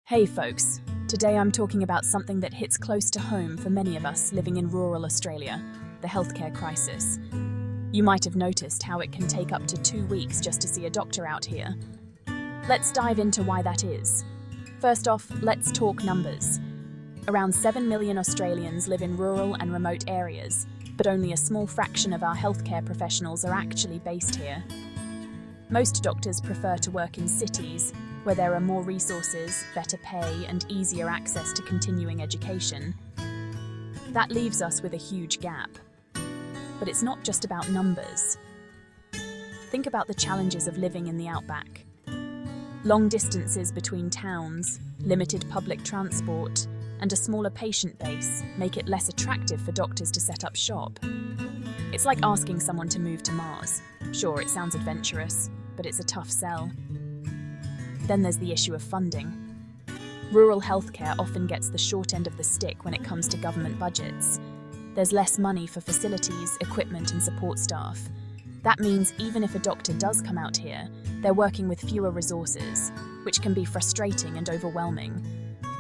Hey folks, today I'm talking about something that hits close to home for many of us living in rural Australia, the healthcare crisis. You might have noticed how it can take up to 2 weeks just to see a doctor out here. Let's dive into why that is. First off, let's talk numbers. Around 7 million Australians live in rural and remote areas, but only a small fraction of our healthcare professionals are actually based here. Most doctors prefer to work in cities, where there are more resources, better pay, and easier access to continuing education. That leaves us with a huge gap. But it's not just about numbers. Think about the challenges of living in the outback. Long distances between towns, limited public transport, and a smaller patient base make it less attractive for doctors to set up shop. It's like asking someone to move to Mars. Sure, it sounds adventurous, but it's a tough sell. Then there's the issue of funding. Rural healthcare often gets the short end of the stick when it comes to government budgets. There's less money for facilities, equipment, and support staff. That means even if a doctor does come out here, they're working with fewer resources, which can be frustrating and overwhelming.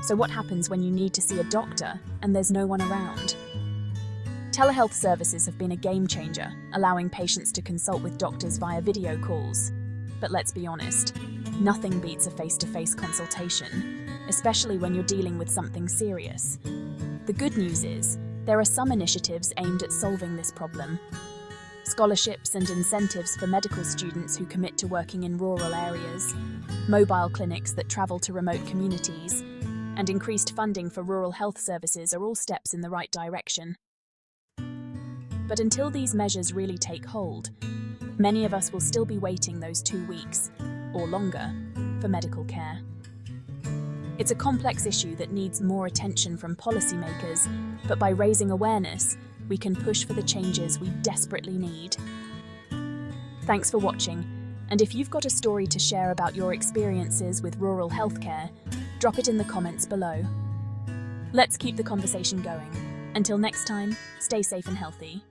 So what happens when you need to see a doctor and there's no one around? Telehealth services have been a game changer, allowing patients to consult with doctors via video calls. But let's be honest, nothing beats a face-to-face consultation, especially when you're dealing with something serious. The good news is, there are some initiatives aimed at solving this problem. Scholarships and incentives for medical students who commit to working in rural areas, mobile clinics that travel to remote communities, and increased funding for rural health services are all steps in the right direction. But until these measures really take hold, many of us will still be waiting those 2 weeks, or longer, for medical care. It's a complex issue that needs more attention from policymakers, but by raising awareness, we can push for the changes we desperately need. Thanks for watching, and if you've got a story to share about your experiences with rural healthcare, drop it in the comments below. Let's keep the conversation going. Until next time, stay safe and healthy.